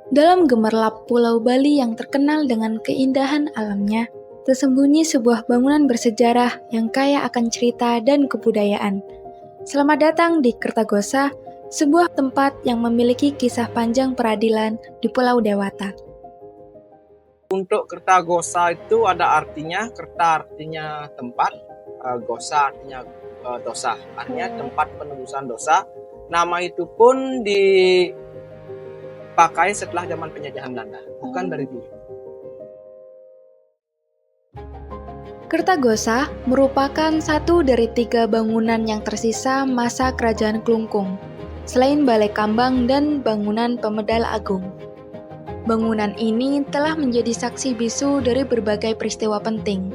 Dalam gemerlap Pulau Bali yang terkenal dengan keindahan alamnya, tersembunyi sebuah bangunan bersejarah yang kaya akan cerita dan kebudayaan. Selamat datang di Kertagosa, sebuah tempat yang memiliki kisah panjang peradilan di Pulau Dewata. Untuk Kertagosa itu ada artinya, Kerta artinya tempat, Gosa artinya dosa, artinya tempat penebusan dosa. Nama itu pun dipakai setelah zaman penjajahan Belanda, bukan dari dulu. Kertagosa merupakan satu dari 3 bangunan yang tersisa masa Kerajaan Klungkung, selain Balai Kambang dan bangunan Pemedal Agung. Bangunan ini telah menjadi saksi bisu dari berbagai peristiwa penting.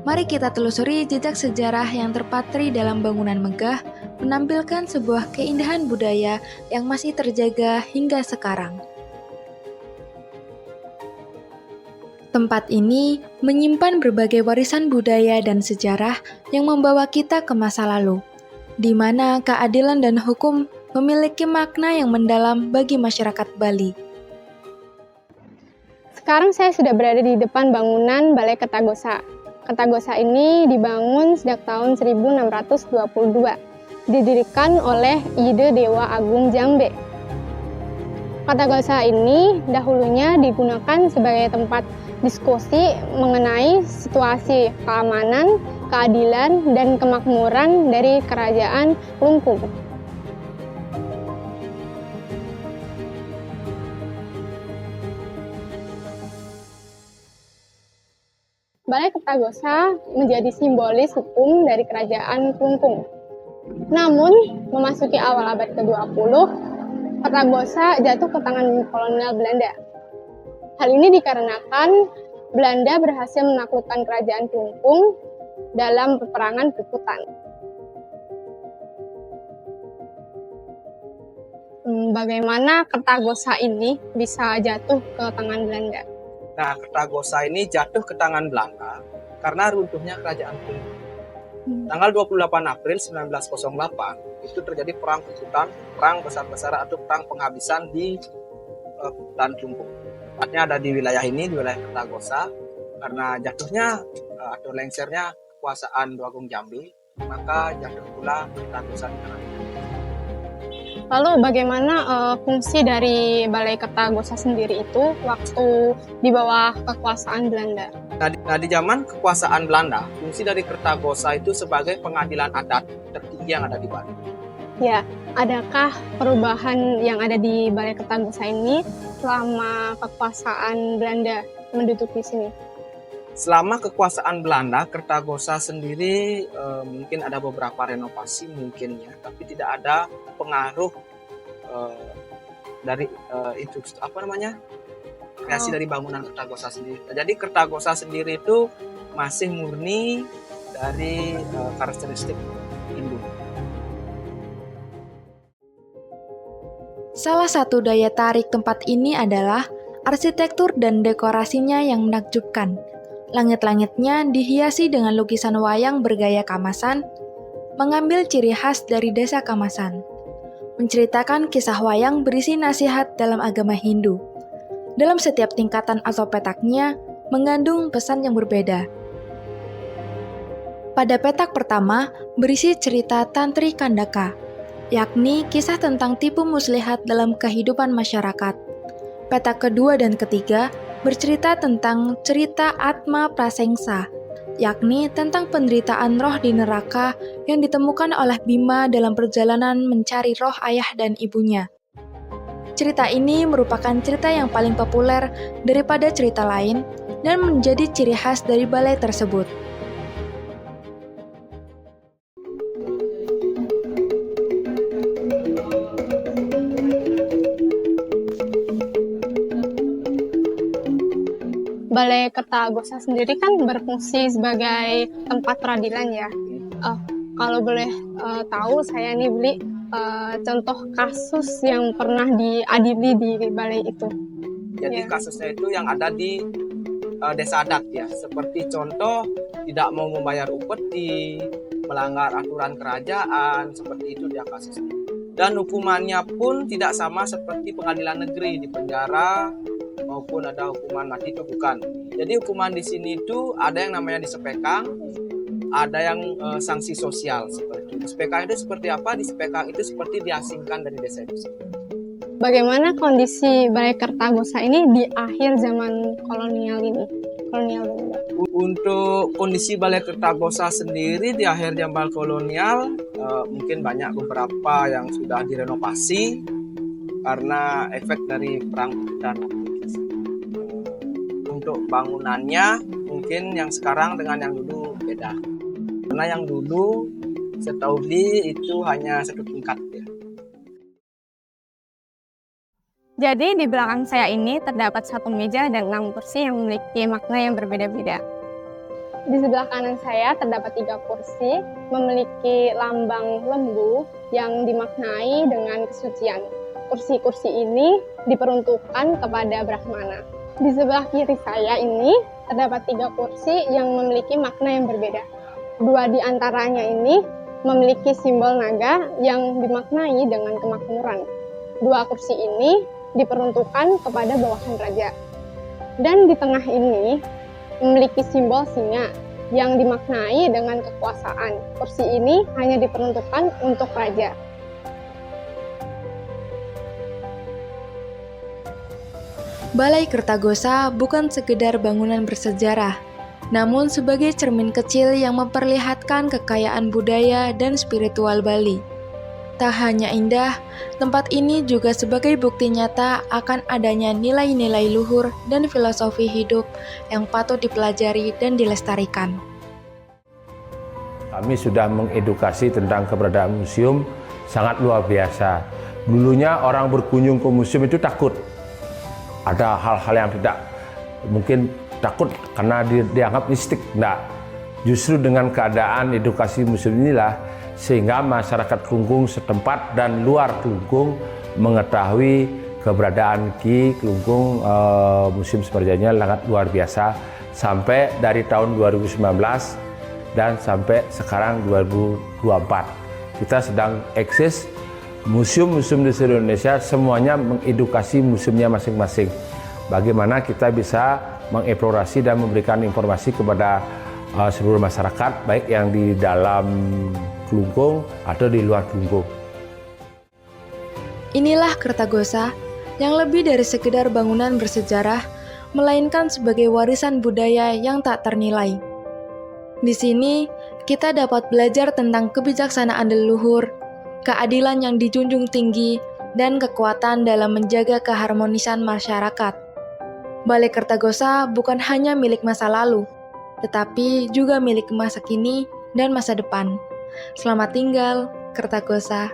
Mari kita telusuri jejak sejarah yang terpatri dalam bangunan megah, menampilkan sebuah keindahan budaya yang masih terjaga hingga sekarang. Tempat ini menyimpan berbagai warisan budaya dan sejarah yang membawa kita ke masa lalu, di mana keadilan dan hukum memiliki makna yang mendalam bagi masyarakat Bali. Sekarang saya sudah berada di depan bangunan Balai Kertagosa. Kertagosa ini dibangun sejak tahun 1622, didirikan oleh Ide Dewa Agung Jambe. Kertagosa ini dahulunya digunakan sebagai tempat diskusi mengenai situasi keamanan, keadilan, dan kemakmuran dari Kerajaan Klungkung. Balai Kertagosa menjadi simbolis hukum dari Kerajaan Klungkung. Namun, memasuki awal abad ke-20, Kertagosa jatuh ke tangan kolonial Belanda. Hal ini dikarenakan Belanda berhasil menaklukkan Kerajaan Klungkung dalam peperangan Pekutan. Bagaimana Kertagosa ini bisa jatuh ke tangan Belanda? Nah, Kertagosa ini jatuh ke tangan Belanda karena runtuhnya Kerajaan Klungkung. Tanggal 28 April 1908 itu terjadi perang Pekutan, perang besar-besaran atau perang penghabisan di hutan Klungkung. Tepatnya ada di wilayah ini, di wilayah Kertagosa. Karena jatuhnya atau lengsernya kekuasaan Dewa Agung Jambe, maka jatuh pula Kertagosa di tangan. Lalu bagaimana fungsi dari Balai Kertagosa sendiri itu waktu di bawah kekuasaan Belanda? Nah, di zaman kekuasaan Belanda, fungsi dari Kertagosa itu sebagai pengadilan adat tertinggi yang ada di Bali. Ya, adakah perubahan yang ada di Balai Kertagosa ini selama kekuasaan Belanda menduduki sini? Selama kekuasaan Belanda, Kertagosa sendiri mungkin ada beberapa renovasi mungkin ya, tapi tidak ada pengaruh dari kreasi dari bangunan Kertagosa sendiri. Jadi Kertagosa sendiri itu masih murni dari karakteristik Hindu. Salah satu daya tarik tempat ini adalah arsitektur dan dekorasinya yang menakjubkan. Langit-langitnya dihiasi dengan lukisan wayang bergaya Kamasan, mengambil ciri khas dari desa Kamasan. Menceritakan kisah wayang berisi nasihat dalam agama Hindu. Dalam setiap tingkatan atau petaknya, mengandung pesan yang berbeda. Pada petak pertama, berisi cerita Tantri Kandaka, yakni kisah tentang tipu muslihat dalam kehidupan masyarakat. Petak kedua dan ketiga bercerita tentang cerita Atma Prasengsa, yakni tentang penderitaan roh di neraka yang ditemukan oleh Bima dalam perjalanan mencari roh ayah dan ibunya. Cerita ini merupakan cerita yang paling populer daripada cerita lain dan menjadi ciri khas dari balai tersebut. Balai Kertagosa sendiri kan berfungsi sebagai tempat peradilan ya. Kalau boleh tahu, saya nih beli contoh kasus yang pernah diadili di balai itu. Jadi Ya. kasusnya itu yang ada di desa adat ya, seperti contoh tidak mau membayar upeti, melanggar aturan kerajaan, seperti itu dia kasusnya. Dan hukumannya pun tidak sama seperti pengadilan negeri, di penjara maupun ada hukuman mati, itu bukan. Jadi hukuman di sini itu ada yang namanya dispekang, ada yang sanksi sosial seperti itu. Dispekang itu seperti apa? Dispekang itu seperti diasingkan dari desa itu. Bagaimana kondisi Balai Kertagosa ini di akhir zaman kolonial ini? Untuk kondisi Balai Kertagosa sendiri di akhir zaman kolonial, mungkin banyak beberapa yang sudah direnovasi karena efek dari perang dan untuk bangunannya mungkin yang sekarang dengan yang dulu beda. Karena yang dulu setahu Bli itu hanya satu tingkat ya. Jadi di belakang saya ini terdapat satu meja dan 6 kursi yang memiliki makna yang berbeda-beda. Di sebelah kanan saya terdapat 3 kursi memiliki lambang lembu yang dimaknai dengan kesucian. Kursi-kursi ini diperuntukkan kepada Brahmana. Di sebelah kiri saya ini terdapat 3 kursi yang memiliki makna yang berbeda. 2 di antaranya ini memiliki simbol naga yang dimaknai dengan kemakmuran. 2 kursi ini diperuntukkan kepada bawahan raja. Dan di tengah ini memiliki simbol singa yang dimaknai dengan kekuasaan. Kursi ini hanya diperuntukkan untuk raja. Balai Kertagosa bukan sekedar bangunan bersejarah, namun sebagai cermin kecil yang memperlihatkan kekayaan budaya dan spiritual Bali. Tak hanya indah, tempat ini juga sebagai bukti nyata akan adanya nilai-nilai luhur dan filosofi hidup yang patut dipelajari dan dilestarikan. Kami sudah mengedukasi tentang keberadaan museum sangat luar biasa. Dulunya orang berkunjung ke museum itu takut. Ada hal-hal yang tidak mungkin takut karena dianggap mistik. Enggak. Justru dengan keadaan edukasi museum inilah sehingga masyarakat Klungkung setempat dan luar Klungkung mengetahui keberadaan Ki Klungkung Museum Seperjanya sangat luar biasa sampai dari tahun 2019 dan sampai sekarang 2024. Kita sedang eksis museum-museum di seluruh Indonesia, semuanya mengedukasi museumnya masing-masing. Bagaimana kita bisa mengeksplorasi dan memberikan informasi kepada seluruh masyarakat, baik yang di dalam Klungkung atau di luar Klungkung. Inilah Kertagosa yang lebih dari sekedar bangunan bersejarah, melainkan sebagai warisan budaya yang tak ternilai. Di sini, kita dapat belajar tentang kebijaksanaan leluhur, keadilan yang dijunjung tinggi, dan kekuatan dalam menjaga keharmonisan masyarakat. Balai Kertagosa bukan hanya milik masa lalu, tetapi juga milik masa kini dan masa depan. Selamat tinggal, Kertagosa.